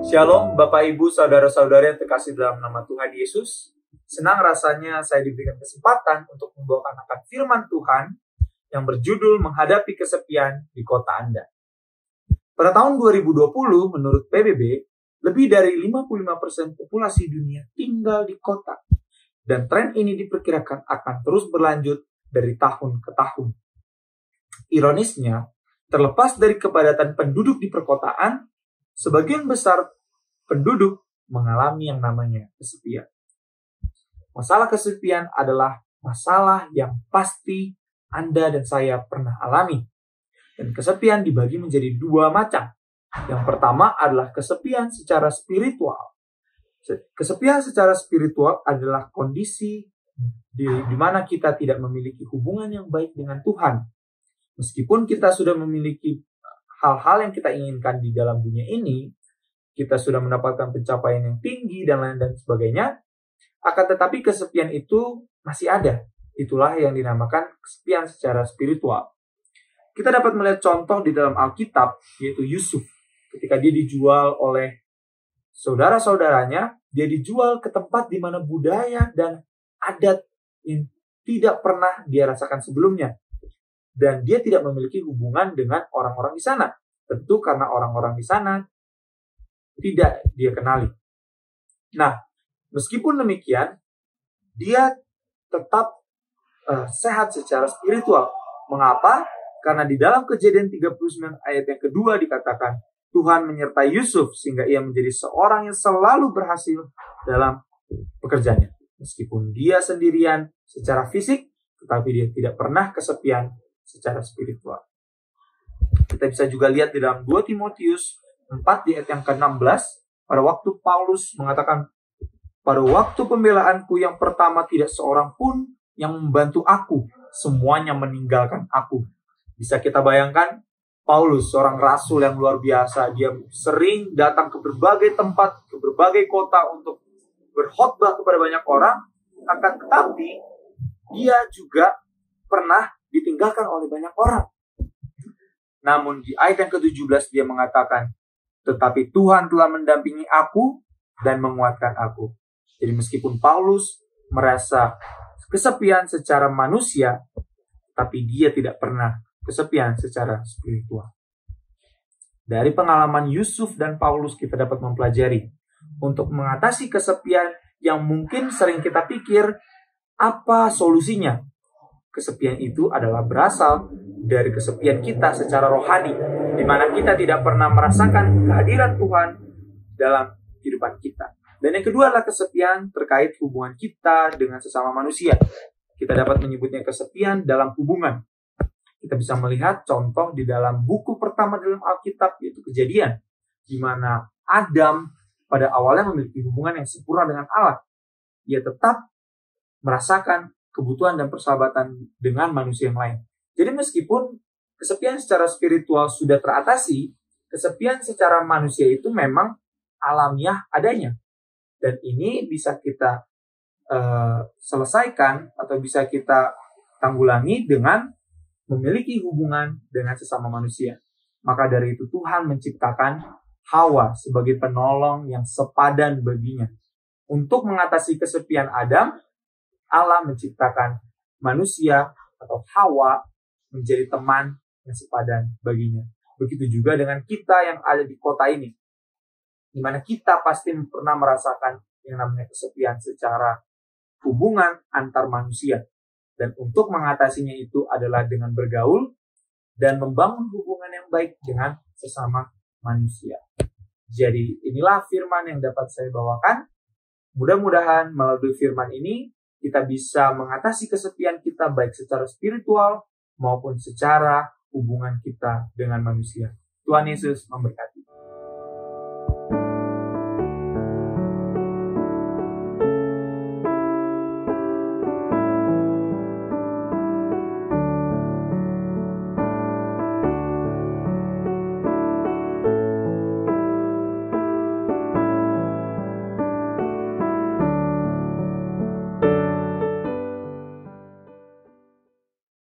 Shalom Bapak Ibu Saudara-saudara yang terkasih dalam nama Tuhan Yesus. Senang rasanya saya diberikan kesempatan untuk membawakan akan firman Tuhan yang berjudul Menghadapi Kesepian di Kota Anda. Pada tahun 2020 menurut PBB, lebih dari 55% populasi dunia tinggal di kota. Dan tren ini diperkirakan akan terus berlanjut dari tahun ke tahun. Ironisnya, terlepas dari kepadatan penduduk di perkotaan, sebagian besar penduduk mengalami yang namanya kesepian. Masalah kesepian adalah masalah yang pasti Anda dan saya pernah alami. Dan kesepian dibagi menjadi dua macam. Yang pertama adalah kesepian secara spiritual. Kesepian secara spiritual adalah kondisi di mana kita tidak memiliki hubungan yang baik dengan Tuhan. Meskipun kita sudah memiliki hal-hal yang kita inginkan di dalam dunia ini, kita sudah mendapatkan pencapaian yang tinggi dan lain dan sebagainya, akan tetapi kesepian itu masih ada. Itulah yang dinamakan kesepian secara spiritual. Kita dapat melihat contoh di dalam Alkitab, yaitu Yusuf. Ketika dia dijual oleh saudara-saudaranya, dia dijual ke tempat di mana budaya dan adat yang tidak pernah dia rasakan sebelumnya. Dan dia tidak memiliki hubungan dengan orang-orang di sana. Tentu karena orang-orang di sana tidak dia kenali. Nah, meskipun demikian, dia tetap sehat secara spiritual. Mengapa? Karena di dalam Kejadian 39 ayat yang kedua dikatakan, Tuhan menyertai Yusuf sehingga ia menjadi seorang yang selalu berhasil dalam pekerjaannya. Meskipun dia sendirian secara fisik, tetapi dia tidak pernah kesepian secara spiritual. Kita bisa juga lihat di dalam 2 Timotius 4 di ayat yang ke-16, pada waktu Paulus mengatakan, pada waktu pembelaanku yang pertama tidak seorang pun yang membantu aku, semuanya meninggalkan aku. Bisa kita bayangkan, Paulus, seorang rasul yang luar biasa, dia sering datang ke berbagai tempat, ke berbagai kota untuk berkhotbah kepada banyak orang, akan tetapi dia juga pernah ditinggalkan oleh banyak orang. Namun di ayat yang ke-17 dia mengatakan, tetapi Tuhan telah mendampingi aku dan menguatkan aku. Jadi meskipun Paulus merasa kesepian secara manusia, tapi dia tidak pernah kesepian secara spiritual. Dari pengalaman Yusuf dan Paulus kita dapat mempelajari untuk mengatasi kesepian yang mungkin sering kita pikir, apa solusinya? Kesepian itu adalah berasal dari kesepian kita secara rohani, di mana kita tidak pernah merasakan kehadiran Tuhan dalam kehidupan kita. Dan yang kedua adalah kesepian terkait hubungan kita dengan sesama manusia. Kita dapat menyebutnya kesepian dalam hubungan. Kita bisa melihat contoh di dalam buku pertama dalam Alkitab, yaitu Kejadian, di mana Adam pada awalnya memiliki hubungan yang sempurna dengan Allah. Ia tetap merasakan kebutuhan dan persahabatan dengan manusia yang lain. Jadi meskipun kesepian secara spiritual sudah teratasi, kesepian secara manusia itu memang alamiah adanya. Dan ini bisa kita selesaikan atau bisa kita tanggulangi dengan memiliki hubungan dengan sesama manusia. Maka dari itu Tuhan menciptakan Hawa sebagai penolong yang sepadan baginya. Untuk mengatasi kesepian Adam, Allah menciptakan manusia atau Hawa menjadi teman yang sepadan baginya. Begitu juga dengan kita yang ada di kota ini, di mana kita pasti pernah merasakan yang namanya kesepian secara hubungan antar manusia. Dan untuk mengatasinya itu adalah dengan bergaul dan membangun hubungan yang baik dengan sesama manusia. Jadi inilah firman yang dapat saya bawakan. Mudah-mudahan melalui firman ini kita bisa mengatasi kesepian kita baik secara spiritual maupun secara hubungan kita dengan manusia. Tuhan Yesus memberkati.